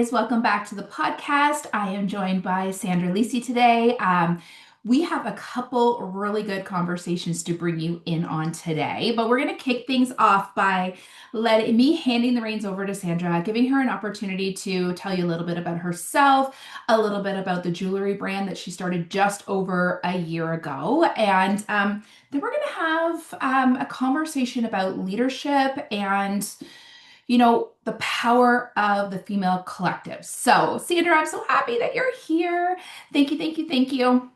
guys. Welcome back to the podcast. I am joined by Sandra Lisi today. We have a couple really good conversations to bring you in on today, but we're going to kick things off by letting me handing the reins over to Sandra, giving her an opportunity to tell you a little bit about herself, a little bit about the jewelry brand that she started just over a year ago, and then we're going to have a conversation about leadership and the power of the female collective. So, Sandra, I'm so happy that you're here. Thank you, thank you, thank you.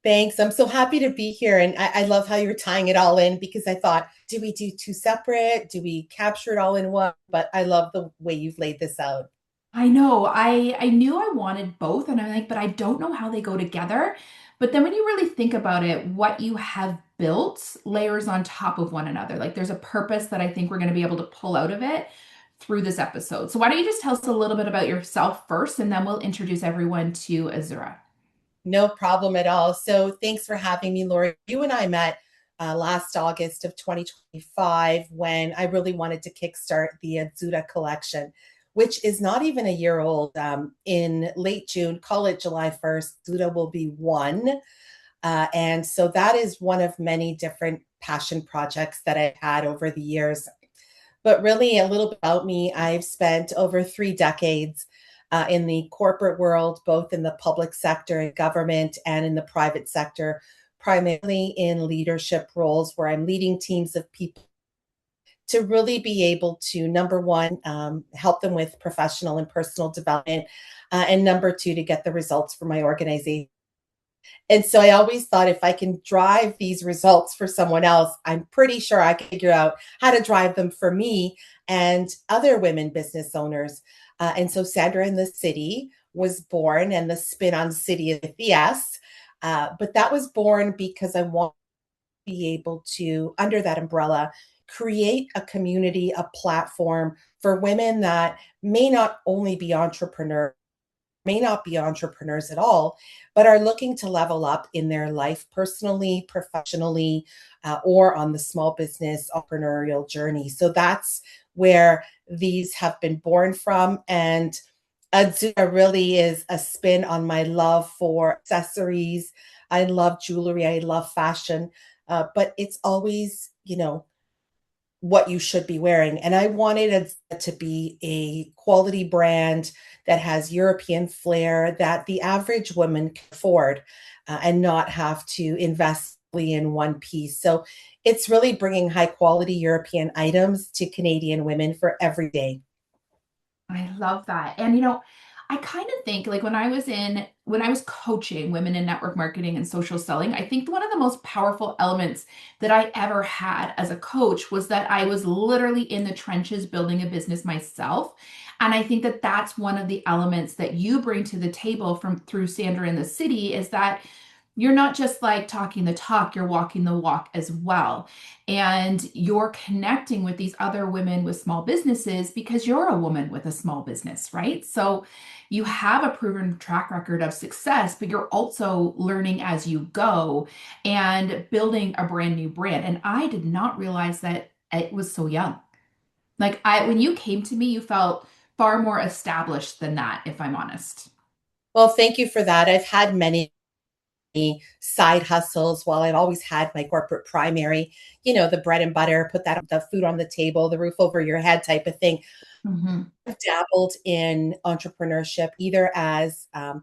Thanks. I'm so happy to be here. And I love how you're tying it all in because I thought, do we do two separate? Do we capture it all in one? But I love the way you've laid this out. I know. I knew I wanted both, and I'm like, but I don't know how they go together. But then when you really think about it, what you have built layers on top of one another. Like there's a purpose that I think we're going to be able to pull out of it through this episode. So why don't you just tell us a little bit about yourself first, and then we'll introduce everyone to Azzura. No problem at all. So thanks for having me, Lori. You and I met last August of 2025 when I really wanted to kickstart the Azzura Collection, which is not even a year old. In late June, call it July 1st, Azzura will be one. And so that is one of many different passion projects that I've had over the years. But really, a little bit about me, I've spent over 3 decades in the corporate world, both in the public sector and government and in the private sector, primarily in leadership roles where I'm leading teams of people to really be able to, number one, help them with professional and personal development, and number two, to get the results for my organization. And so I always thought if I can drive these results for someone else, I'm pretty sure I can figure out how to drive them for me and other women business owners. And so Sandra in the City was born, and the spin on city with the S. But that was born because I want to be able to, under that umbrella, create a community, a platform for women that may not only be entrepreneurs, may not be entrepreneurs at all, but are looking to level up in their life personally, professionally, or on the small business entrepreneurial journey. So that's where these have been born from. And Azzurra really is a spin on my love for accessories. I love jewelry. I love fashion. But it's always, what you should be wearing. And I wanted it to be a quality brand that has European flair that the average woman can afford, and not have to invest in one piece. So it's really bringing high quality European items to Canadian women for every day. I love that. And I kind of think like when I was coaching women in network marketing and social selling, I think one of the most powerful elements that I ever had as a coach was that I was literally in the trenches building a business myself. And I think that that's one of the elements that you bring to the table from through Sandra in the City is that you're not just like talking the talk, you're walking the walk as well. And you're connecting with these other women with small businesses because you're a woman with a small business, right? So you have a proven track record of success, but you're also learning as you go and building a brand new brand. And I did not realize that it was so young. When you came to me, you felt far more established than that, if I'm honest. Well, thank you for that. I've had many side hustles while I've always had my corporate primary, the bread and butter, put that the food on the table, the roof over your head type of thing. Mhm. I've dabbled in entrepreneurship either as a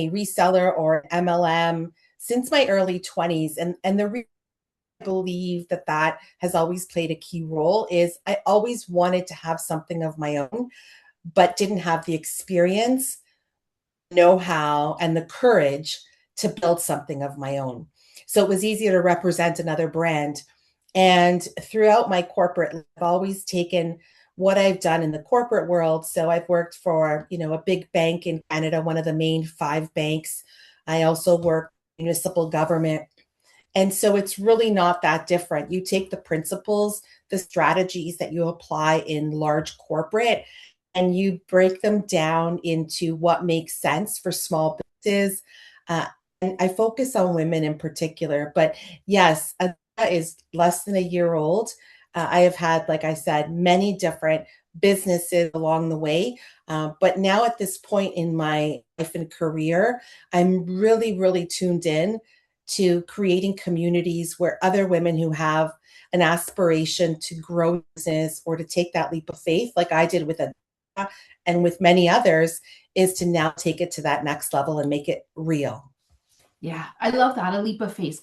reseller or an MLM since my early 20s. And the reason I believe that that has always played a key role is I always wanted to have something of my own, but didn't have the experience, know-how, and the courage to build something of my own. So it was easier to represent another brand. And throughout my corporate life, I've always taken what I've done in the corporate world. So I've worked for, a big bank in Canada, one of the main 5 banks. I also work municipal government. And so it's really not that different. You take the principles, the strategies that you apply in large corporate, and you break them down into what makes sense for small businesses. Uh, and I focus on women in particular. But yes, is less than a year old. I have had, like I said, many different businesses along the way. But now at this point in my life and career, I'm really, really tuned in to creating communities where other women who have an aspiration to grow business or to take that leap of faith, like I did with Azzura and with many others, is to now take it to that next level and make it real. Yeah, I love that. A leap of faith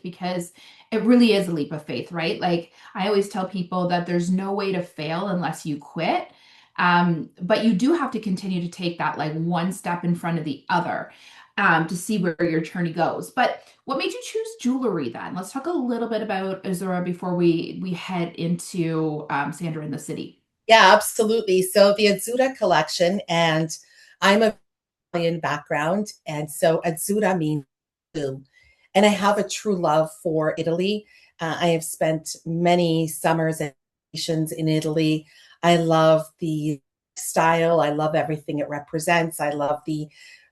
because it really is a leap of faith, right? Like I always tell people that there's no way to fail unless you quit. But you do have to continue to take that like one step in front of the other to see where your journey goes. But what made you choose jewelry then? Let's talk a little bit about Azzura before we head into Sandra in the City. Yeah, absolutely. So the Azzurra collection, and I'm a Italian background, and so Azzurra means blue. And I have a true love for Italy. I have spent many summers and vacations in Italy. I love the style. I love everything it represents. I love the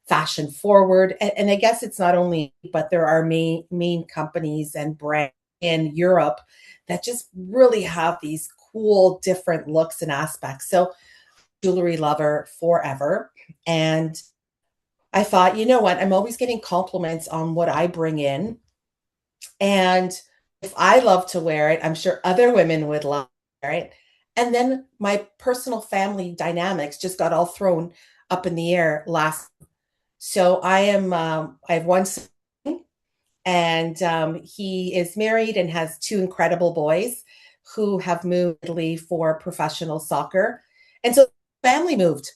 fashion forward. And I guess it's not only, but there are main companies and brands in Europe that just really have these cool, different looks and aspects. So, jewelry lover forever. And I thought, you know what? I'm always getting compliments on what I bring in. And if I love to wear it, I'm sure other women would love to wear it. And then my personal family dynamics just got all thrown up in the air last. So I have one son, and he is married and has two incredible boys who have moved to Italy for professional soccer. And so family moved.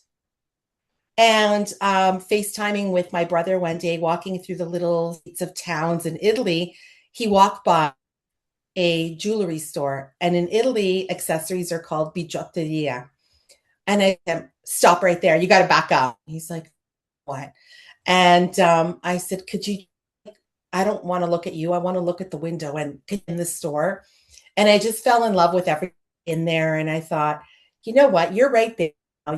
And FaceTiming with my brother one day, walking through the little streets of towns in Italy, he walked by a jewelry store. And in Italy, accessories are called bigiotteria. And I said, stop right there. You got to back up. He's like, what? And I said, could you? I don't want to look at you. I want to look at the window and in the store. And I just fell in love with everything in there. And I thought, you know what? You're right there.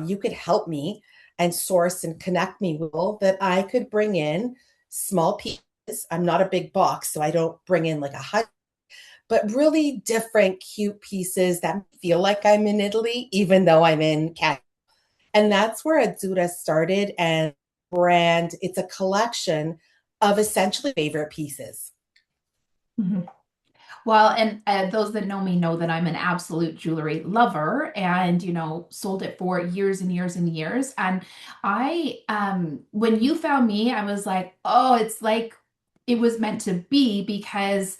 You could help me and source and connect me with people that I could bring in small pieces. I'm not a big box, so I don't bring in like 100, but really different, cute pieces that feel like I'm in Italy, even though I'm in Canada. And that's where Azzurra started. And brand, it's a collection of essentially favorite pieces. Mhm. Well, and those that know me know that I'm an absolute jewelry lover and, sold it for years and years and years. And when you found me, I was like, oh, it's like it was meant to be because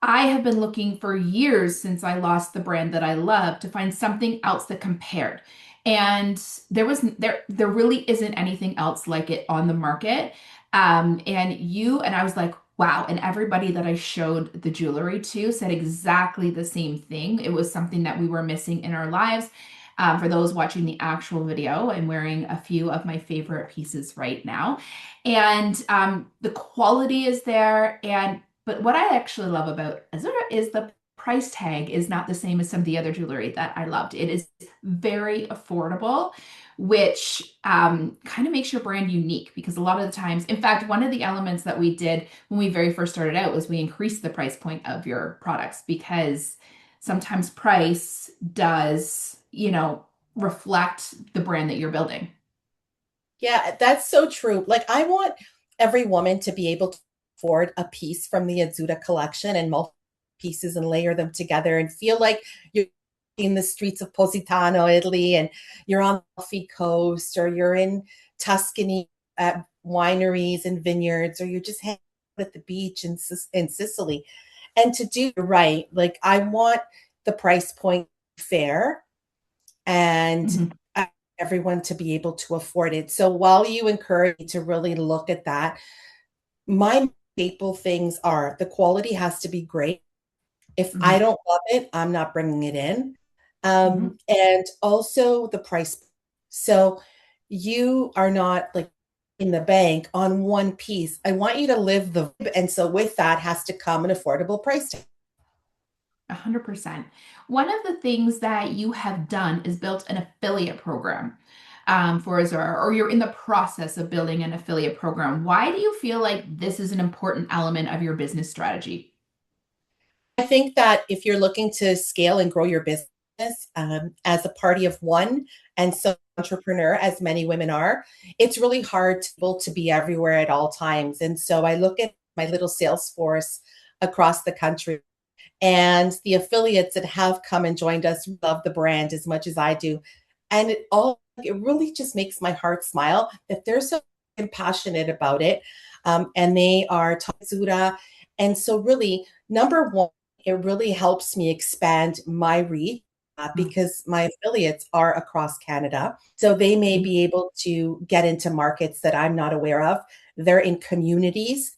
I have been looking for years since I lost the brand that I love to find something else that compared. And there really isn't anything else like it on the market. And I was like, wow. And everybody that I showed the jewelry to said exactly the same thing. It was something that we were missing in our lives. For those watching the actual video, I'm wearing a few of my favorite pieces right now. And the quality is there. But what I actually love about Azzurra is the price tag is not the same as some of the other jewelry that I loved. It is very affordable, which kind of makes your brand unique because a lot of the times, in fact, one of the elements that we did when we very first started out was we increased the price point of your products because sometimes price does, reflect the brand that you're building. Yeah, that's so true. Like, I want every woman to be able to afford a piece from the Azzurra collection and multiple pieces and layer them together and feel like you're in the streets of Positano, Italy, and you're on the Amalfi Coast, or you're in Tuscany at wineries and vineyards, or you're just hanging out at the beach in Sicily. And to do right, like, I want the price point fair and Mhm. everyone to be able to afford it. So while you encourage me to really look at that, my staple things are the quality has to be great. If I Mhm. don't love it, I'm not bringing it in. Mhm. And also the price. So you are not like in the bank on one piece. I want you to live the, and so with that has to come an affordable price tag. 100%. One of the things that you have done is built an affiliate program for Azure, or you're in the process of building an affiliate program. Why do you feel like this is an important element of your business strategy? I think that if you're looking to scale and grow your business, business as a party of one, and so entrepreneur as many women are, it's really hard to be everywhere at all times. And so I look at my little sales force across the country, and the affiliates that have come and joined us love the brand as much as I do. And it really just makes my heart smile that they're so passionate about it. And they are Azzura. And so really, number one, it really helps me expand my reach because my affiliates are across Canada. So they may be able to get into markets that I'm not aware of. They're in communities,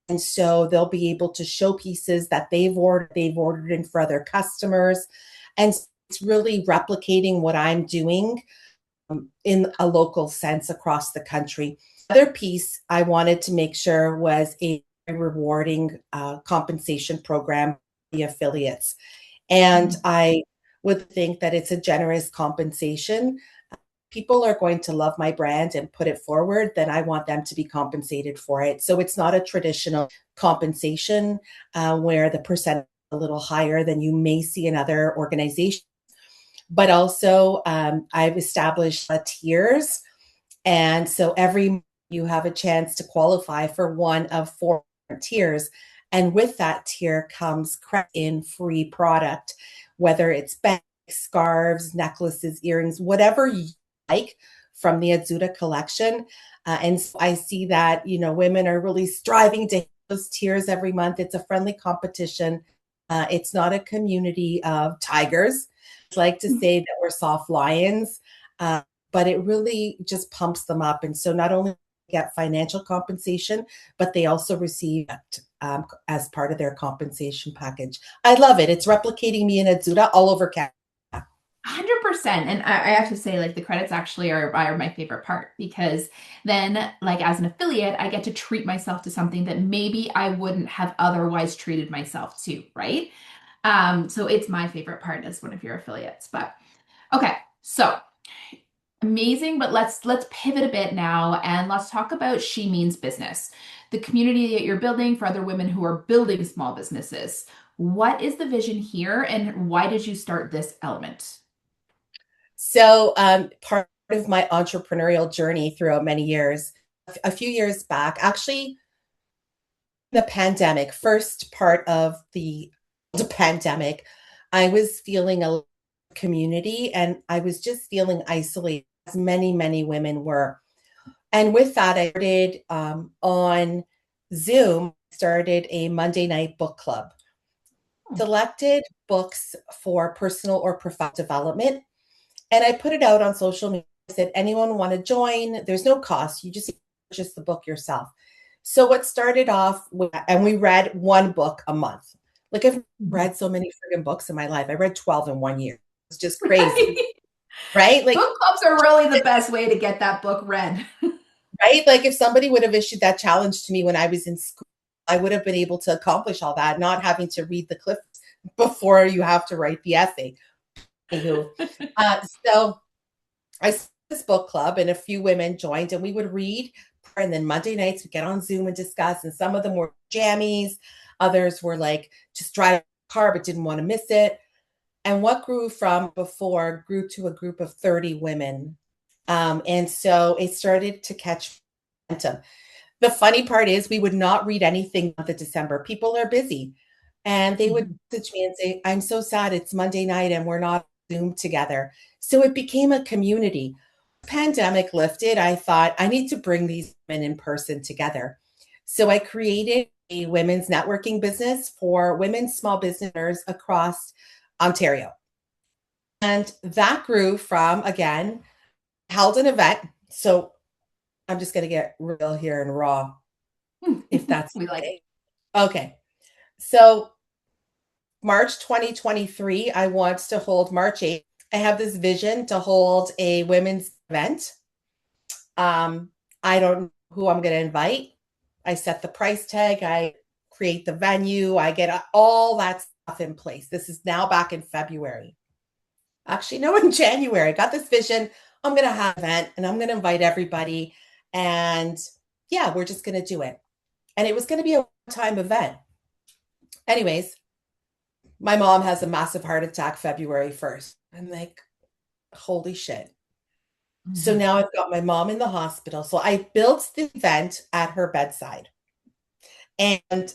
and so they'll be able to show pieces that they've ordered in for other customers. And it's really replicating what I'm doing in a local sense across the country. Other piece I wanted to make sure was a rewarding compensation program for the affiliates. And I would think that it's a generous compensation. People are going to love my brand and put it forward, then I want them to be compensated for it. So it's not a traditional compensation where the percent is a little higher than you may see in other organizations. But also, I've established tiers. And so every month you have a chance to qualify for one of four tiers. And with that tier comes credit in free product, whether it's bags, scarves, necklaces, earrings, whatever you like from the Azzura collection. And so I see that, women are really striving to hit those tiers every month. It's a friendly competition. It's not a community of tigers. I like to say that we're soft lions, but it really just pumps them up. And so not only get financial compensation, but they also receive it as part of their compensation package. I love it. It's replicating me in Azzura all over Canada. 100%. And I have to say, like, the credits actually are my favorite part because then, like, as an affiliate, I get to treat myself to something that maybe I wouldn't have otherwise treated myself to, right? So it's my favorite part as one of your affiliates. But okay, so amazing, but let's pivot a bit now and let's talk about She Means Business, the community that you're building for other women who are building small businesses. What is the vision here and why did you start this element? So part of my entrepreneurial journey throughout many years, a few years back, actually, the pandemic, first part of the pandemic, I was feeling a community and I was just feeling isolated, as many, many women were. And with that, I started on Zoom, started a Monday night book club, selected books for personal or professional development. And I put it out on social media. I said, anyone want to join? There's no cost. You just purchase the book yourself. So what started off with, and we read one book a month. Like I've read so many friggin' books in my life. I read 12 in 1 year. It's just crazy, Right? right? Like, Book clubs are really the best way to get that book read. right? Like if somebody would have issued that challenge to me when I was in school, I would have been able to accomplish all that, not having to read the cliff before you have to write the essay. Anywho, so I started this book club and a few women joined and we would read. And then Monday nights we get on Zoom and discuss. And some of them were jammies. Others were like just driving a car but didn't want to miss it. And what grew from before grew to a group of 30 women. And so it started to catch momentum. The funny part is we would not read anything in the December. People are busy. And they would message me and say, I'm so sad it's Monday night and we're not Zoom together. So it became a community. Pandemic lifted, I thought I need to bring these women in person together. So I created a women's networking business for women small business owners across Ontario. And that grew from, again, held an event. So I'm just going to get real here and raw, if that's We like okay. Okay. So March 2023, I want to hold March 8th. I have this vision to hold a women's event. I don't know who I'm going to invite. I set the price tag. I create the venue. I get all that stuff in place. This is now back in February. Actually, no, in January. I got this vision. I'm going to have an event and I'm going to invite everybody. And yeah, we're just going to do it. And it was going to be a one-time event. Anyways, My mom has a massive heart attack February 1st. I'm like, holy shit. So Mhm. now I've got my mom in the hospital. So I built the event at her bedside. And,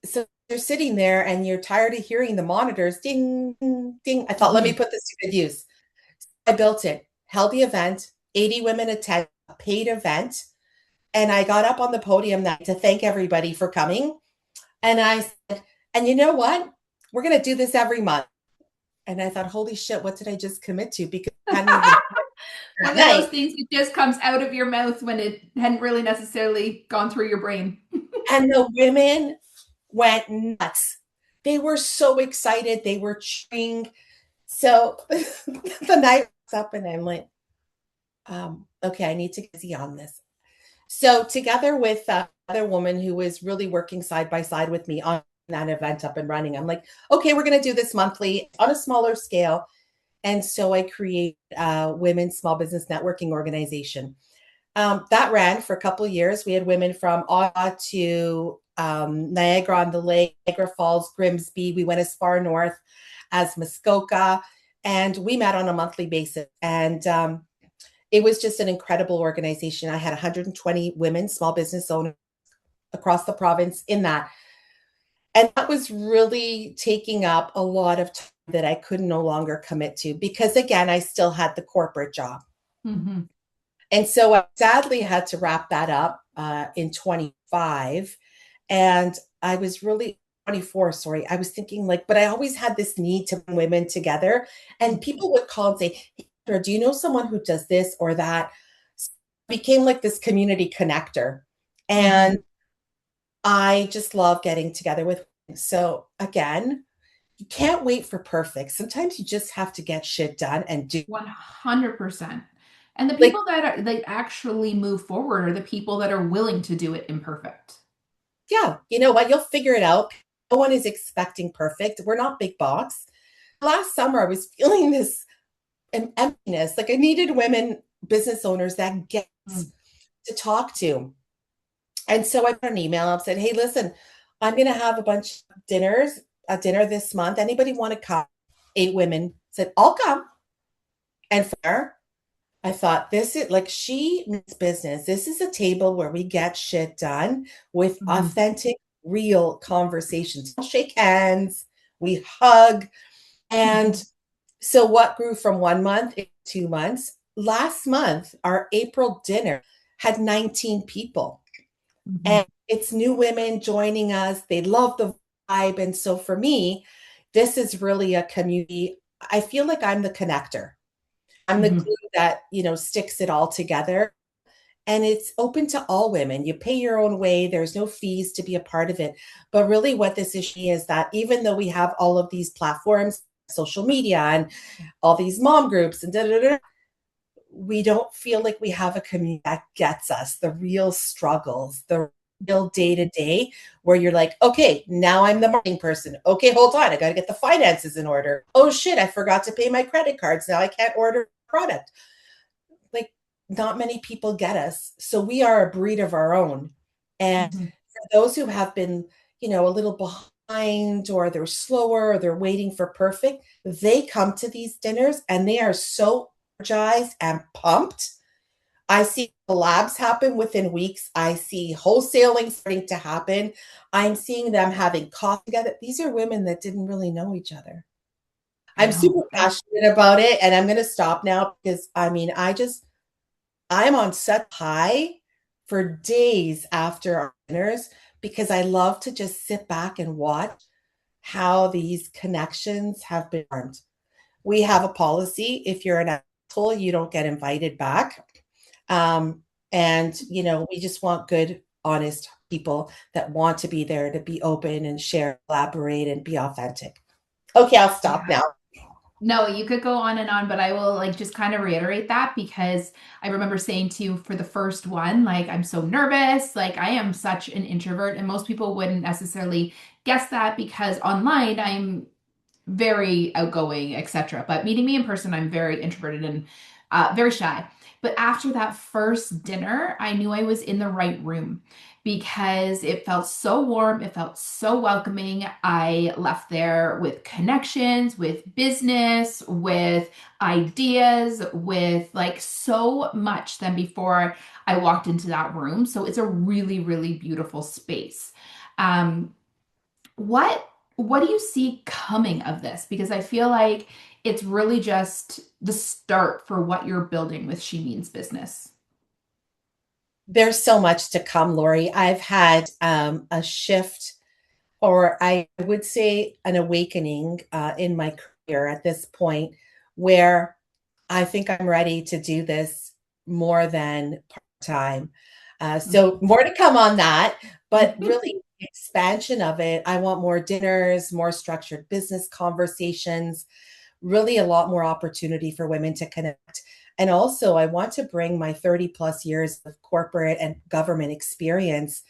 so you're sitting there and you're tired of hearing the monitors ding, ding. I thought, let me Mhm. put this to good use. I built it, held the event, 80 women attend, a paid event. And I got up on the podium that to thank everybody for coming. And I said, and you know what? We're going to do this every month. And I thought, holy shit, what did I just commit to? Because I hadn't even that One of those night. things that just comes out of your mouth when it hadn't really necessarily gone through your brain. And the women went nuts. They were so excited. They were cheering. So the night was up and I'm like, okay, I need to get busy on this. So together with another woman who was really working side by side with me on that event up and running, I'm like, okay, we're going to do this monthly on a smaller scale. And so I create a women's small business networking organization. That ran for a couple of years. We had women from Ottawa to Niagara on the Lake, Niagara Falls, Grimsby. We went as far north as Muskoka, and we met on a monthly basis. And it was just an incredible organization. I had 120 women, small business owners across the province in that. And that was really taking up a lot of time that I could no longer commit to because, again, I still had the corporate job. Mhm. And so I sadly had to wrap that up in 25. And I was really 24, sorry. I was thinking like, but I always had this need to bring women together. And people would call and say, hey, Sandra, do you know someone who does this or that? So it became like this community connector. Mhm. And I just love getting together with women. So again, you can't wait for perfect. Sometimes you just have to get shit done and do 100%. And the like people that are like actually move forward are the people that are willing to do it imperfect. yeah, you know what? You'll figure it out. No one is expecting perfect. We're not big box. Last summer, I was feeling this emptiness. Like I needed women business owners that get Mm. to talk to. And so I put an email up said, "Hey, listen, I'm going to have a bunch of a dinner this month. Anybody want to come?" 8 women said, "I'll come." And for her, I thought this is like she means business. This is a table where we get shit done with Mhm. authentic, real conversations. We'll shake hands, we hug. And Mhm. so what grew from 1 month in 2 months? Last month, our April dinner had 19 people. Mhm. And it's new women joining us. They love the vibe. And so for me, this is really a community. I feel like I'm the connector. I'm the Mhm. glue that, sticks it all together. And it's open to all women. You pay your own way. There's no fees to be a part of it. But really, what this issue is that even though we have all of these platforms, social media, and all these mom groups, and da da da, we don't feel like we have a community that gets us the real struggles, the real day to day, where you're like, okay, now I'm the marketing person. Okay, hold on. I got to get the finances in order. Oh, shit. I forgot to pay my credit cards. Now I can't order a product. Like not many people get us. So we are a breed of our own. And Mhm. for those who have been, a little behind or they're slower or they're waiting for perfect, they come to these dinners and they are so energized and pumped. I see collabs happen within weeks. I see wholesaling starting to happen. I'm seeing them having coffee together. These are women that didn't really know each other. I I'm know. super passionate about it and I'm going to stop now because I'm on such high for days after our dinners because I love to just sit back and watch how these connections have been formed. We have a policy if you're an asshole, you don't get invited back. Um, and, we just want good, honest people that want to be there to be open and share, collaborate, and be authentic. Okay, I'll stop Yeah. now. No, you could go on and on, but I will like just kind of reiterate that because I remember saying to you for the first one, like, I'm so nervous. Like, I am such an introvert, and most people wouldn't necessarily guess that because online I'm very outgoing, etc. But meeting me in person, I'm very introverted and very shy. But after that first dinner, I knew I was in the right room because it felt so warm, it felt so welcoming. I left there with connections, with business, with ideas, with like so much than before I walked into that room. So it's a really, really beautiful space. Um, what what do you see coming of this? Because I feel like it's really just the start for what you're building with She Means Business. There's so much to come, Lori. I've had a shift, or I would say an awakening in my career at this point, where I think I'm ready to do this more than part time. So more to come on that, but really expansion of it. I want more dinners, more structured business conversations, really a lot more opportunity for women to connect. And also, I want to bring my 30 plus years of corporate and government experience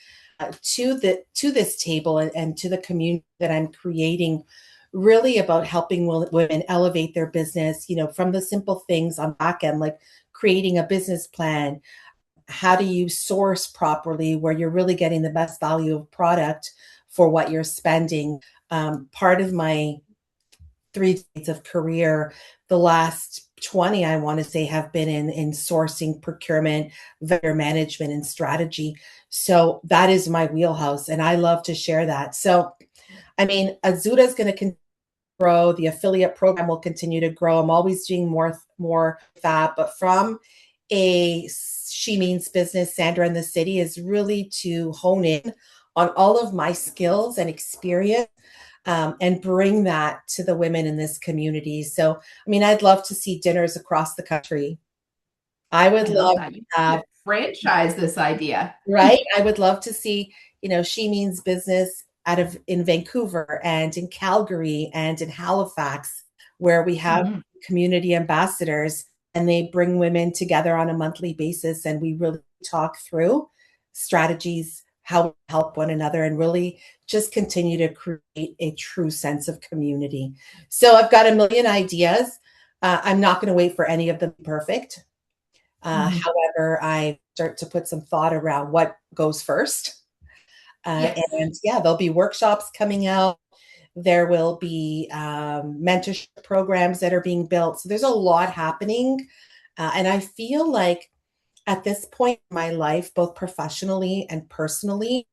to this table, and to the community that I'm creating, really about helping women elevate their business, from the simple things on back end, like creating a business plan. How do you source properly where you're really getting the best value of product for what you're spending? Part of my 3 decades of career, the last 20, I want to say, have been in sourcing, procurement, vendor management, and strategy. So that is my wheelhouse, and I love to share that. So, I mean, Azzura is going to grow. The affiliate program will continue to grow. I'm always doing more of that, but from a She Means Business, Sandra in the City is really to hone in on all of my skills and experience, and bring that to the women in this community. So, I mean, I'd love to see dinners across the country. I would I love love that. You to have, could franchise this idea. right? I would love to see, She Means Business out of in Vancouver and in Calgary and in Halifax, where we have Mhm. community ambassadors, and they bring women together on a monthly basis, and we really talk through strategies, how to help one another, and really just continue to create a true sense of community. So I've got a million ideas. I'm not going to wait for any of them to be perfect. Mhm. However, I start to put some thought around what goes first. Yes. And yeah, there'll be workshops coming out. There will be mentorship programs that are being built. So there's a lot happening. And I feel like at this point in my life, both professionally and personally,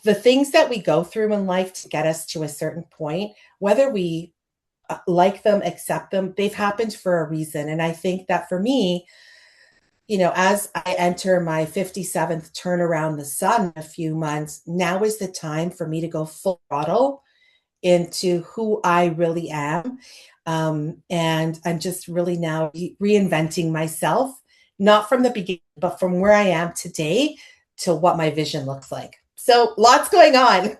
the things that we go through in life to get us to a certain point, whether we like them, accept them, they've happened for a reason. And I think that for me, as I enter my 57th turn around the sun in a few months, now is the time for me to go full throttle into who I really am. And I'm just really now reinventing myself, not from the beginning, but from where I am today to what my vision looks like. So lots going on.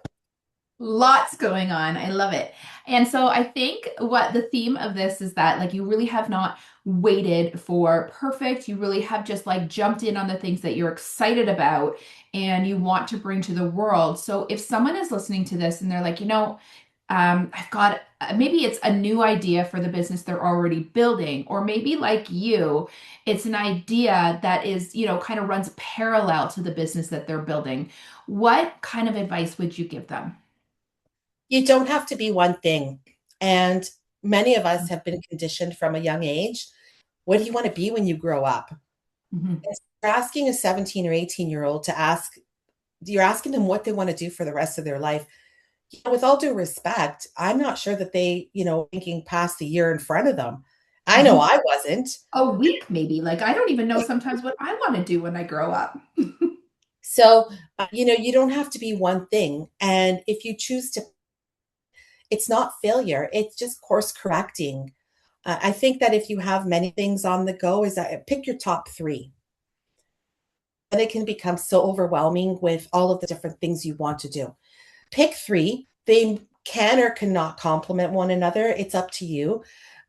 Lots going on. I love it. And so I think what the theme of this is that like you really have not waited for perfect. You really have just like jumped in on the things that you're excited about and you want to bring to the world. So if someone is listening to this and they're like, I've got maybe it's a new idea for the business they're already building, or maybe like you, it's an idea that is, kind of runs parallel to the business that they're building. What kind of advice would you give them? You don't have to be one thing. And many of us have been conditioned from a young age. What do you want to be when you grow up? Mhm. And so you're asking a 17 or 18-year-old to ask, you're asking them what they want to do for the rest of their life. With all due respect, I'm not sure that they, thinking past the year in front of them. I know Mhm. I wasn't. A week, maybe. Like, I don't even know sometimes what I want to do when I grow up. So, you don't have to be one thing. And if you choose to, it's not failure, it's just course correcting. I think that if you have many things on the go, is that pick your top three. And it can become so overwhelming with all of the different things you want to do. Pick three. They can or cannot complement one another. It's up to you.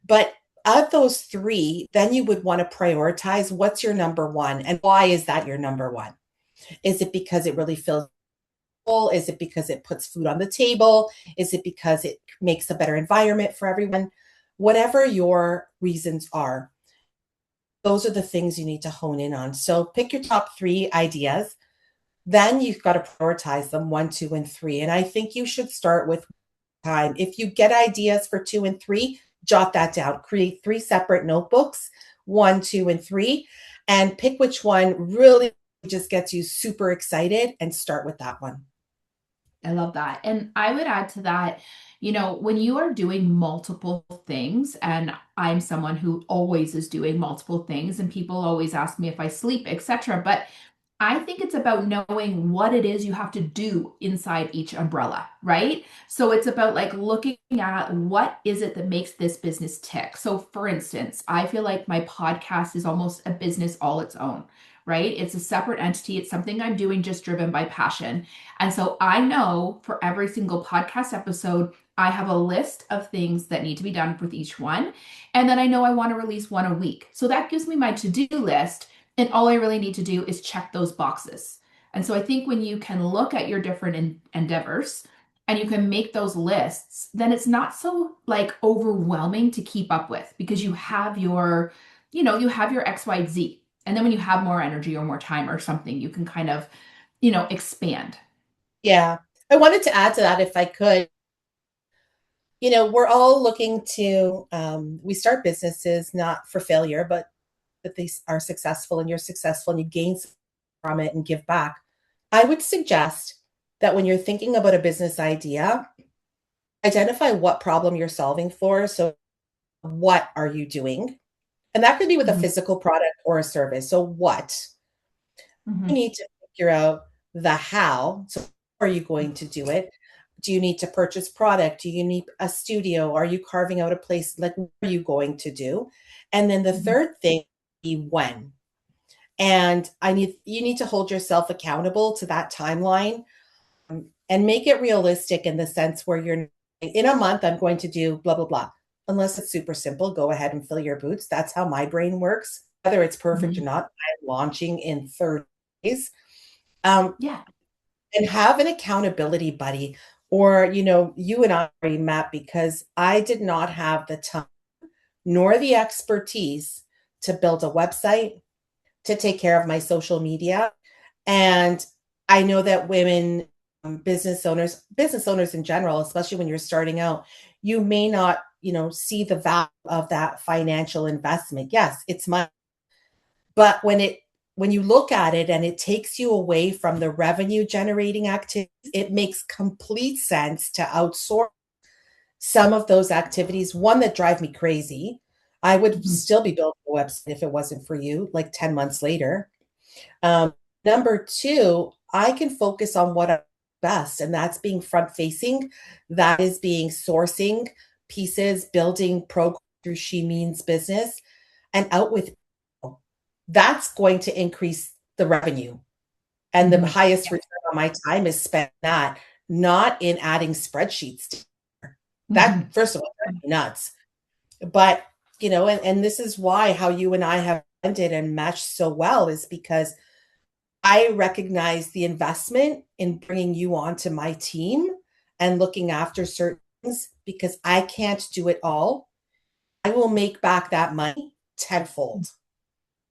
But of those three, then you would want to prioritize what's your number one and why is that your number one? Is it because it really fills full? Is it because it puts food on the table? Is it because it makes a better environment for everyone? Whatever your reasons are, those are the things you need to hone in on. So pick your top three ideas. Then you've got to prioritize them one, two, and three. And I think you should start with time. If you get ideas for two and three, jot that down. Create three separate notebooks, one, two, and three, and pick which one really just gets you super excited and start with that one. I love that. And I would add to that, when you are doing multiple things, and I'm someone who always is doing multiple things, and people always ask me if I sleep, etc. But I think it's about knowing what it is you have to do inside each umbrella, right? So it's about like looking at what is it that makes this business tick. So for instance, I feel like my podcast is almost a business all its own, right? It's a separate entity. It's something I'm doing just driven by passion. And so I know for every single podcast episode, I have a list of things that need to be done with each one. And then I know I want to release one a week. So that gives me my to-do list. And all I really need to do is check those boxes. And so I think when you can look at your different endeavors and you can make those lists, then it's not so like overwhelming to keep up with because you have your XYZ. And then when you have more energy or more time or something, you can kind of, expand. Yeah. I wanted to add to that if I could. We're all looking to, we start businesses not for failure, but that they are successful and you're successful and you gain from it and give back. I would suggest that when you're thinking about a business idea, identify what problem you're solving for. So, what are you doing? And that could be with a Mhm. physical product or a service. So, what? You Mhm. need to figure out the how. So, how are you going to do it? Do you need to purchase product? Do you need a studio? Are you carving out a place? Like, what are you going to do? And then the Mhm. third thing, be when. And you need to hold yourself accountable to that timeline, and make it realistic in the sense where you're in a month, I'm going to do blah, blah, blah. Unless it's super simple, go ahead and fill your boots. That's how my brain works. Whether it's perfect or Mhm. not, I'm launching in 30 days. Um, Yeah. and have an accountability buddy. Or, you and I already met because I did not have the time nor the expertise to build a website, to take care of my social media. And I know that women, business owners in general, especially when you're starting out, you may not, see the value of that financial investment. Yes, it's money, but when you look at it and it takes you away from the revenue generating activities, it makes complete sense to outsource some of those activities. One that drive me crazy. I would Mhm. still be building a website if it wasn't for you, like 10 months later. Number two, I can focus on what I'm best, and that's being front facing. That is being sourcing pieces, building programs through She Means Business, and out with people. That's going to increase the revenue. And the Mhm. highest return on my time is spent that, not in adding spreadsheets. That, Mhm. first of all, that's nuts. But, and this is why how you and I have ended and matched so well is because I recognize the investment in bringing you onto my team and looking after certain things because I can't do it all. I will make back that money tenfold.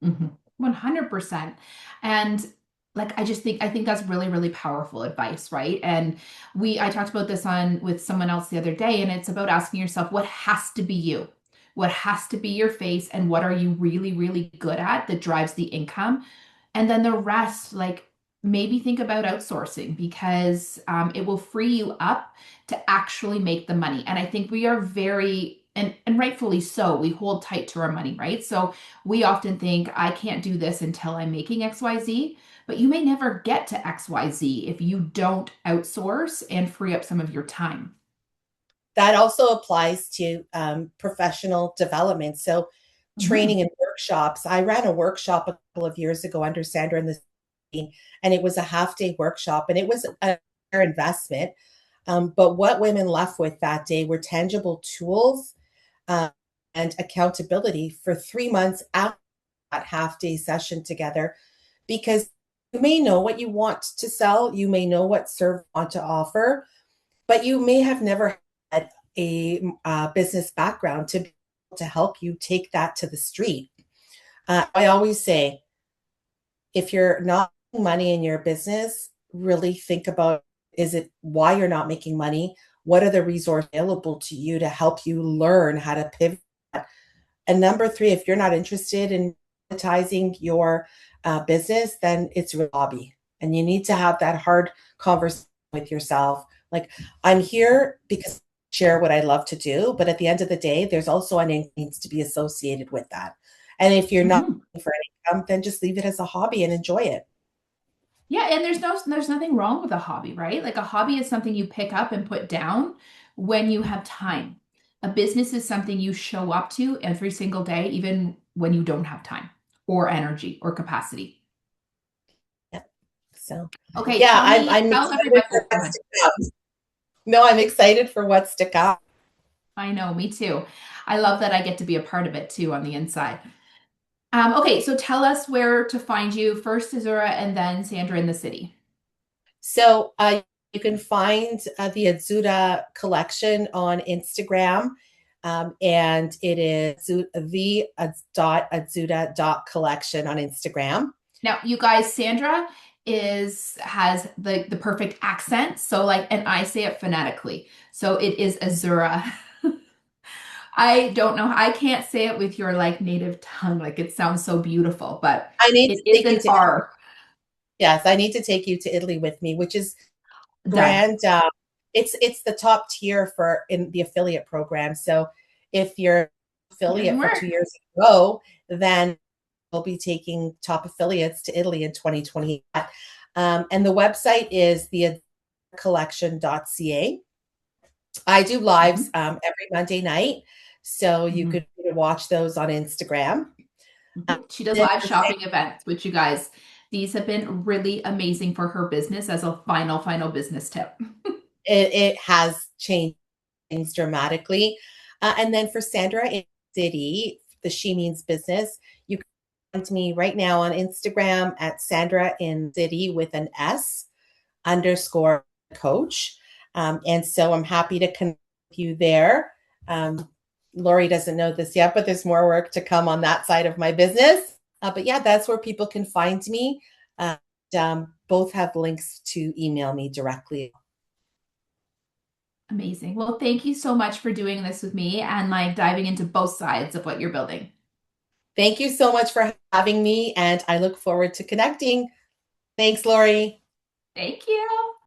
Mhm. 100%. And like I think that's really really powerful advice, right? And I talked about this on with someone else the other day and it's about asking yourself what has to be you. What has to be your face and what are you really really good at that drives the income? And then the rest like maybe think about outsourcing because it will free you up to actually make the money. And I think we are very and rightfully so, we hold tight to our money, right? So we often think, I can't do this until I'm making XYZ, but you may never get to XYZ if you don't outsource and free up some of your time. That also applies to professional development. So, Mhm. training and workshops. I ran a workshop a couple of years ago under Sandra and the team, and it was a half-day workshop, and it was a fair investment. But what women left with that day were tangible tools, um, and accountability for 3 months after that half-day session together. Because you may know what you want to sell, you may know what serve want to offer, but you may have never had a business background to be able to help you take that to the street. I always say, if you're not making money in your business, really think about, is it why you're not making money? What are the resources available to you to help you learn how to pivot? And number three, if you're not interested in monetizing your business, then it's your hobby. And you need to have that hard conversation with yourself. Like, I'm here because I share what I love to do, but at the end of the day, there's also an income needs to be associated with that. And if you're not Mhm. looking for an income, then just leave it as a hobby and enjoy it. Yeah, and there's nothing wrong with a hobby, right? Like a hobby is something you pick up and put down when you have time. A business is something you show up to every single day, even when you don't have time or energy or capacity. Yeah. So, Okay, yeah, I'm tell excited everybody. for Oh, go what's ahead. to come. No, I'm excited for what's to come. I know, me too. I love that I get to be a part of it too on the inside. Okay, so tell us where to find you. First Azura and then Sandra in the city. So you can find the Azzura Collection on Instagram, and it is the dot collection on Instagram. Now, you guys, Sandra is has the perfect accent. So like, and I say it phonetically. So it is Azura. I don't know. I can't say it with your like native tongue. Like it sounds so beautiful, but I need it to is take you an to Italy. R. Yes, I need to take you to Italy with me, which is Done. grand. It's the top tier for in the affiliate program. So if you're Making affiliate for work. 2 years in a row, then we'll be taking top affiliates to Italy in 2020. And the website is the collection.ca. I do lives Mhm. every Monday night, so you Mhm. could watch those on Instagram. Um, Mhm. She does then live for shopping events, which you guys, these have been really amazing for her business as a final business tip. it has changed things dramatically. And then for Sandra in City, the She Means Business, you can find me right now on Instagram at Sandra in City with an S underscore coach. And so I'm happy to connect with you there. Um, Lori doesn't know this yet, but there's more work to come on that side of my business. But yeah, that's where people can find me. Both have links to email me directly. Amazing. Well, thank you so much for doing this with me and like diving into both sides of what you're building. Thank you so much for having me, and I look forward to connecting. Thanks, Lori. Thank you.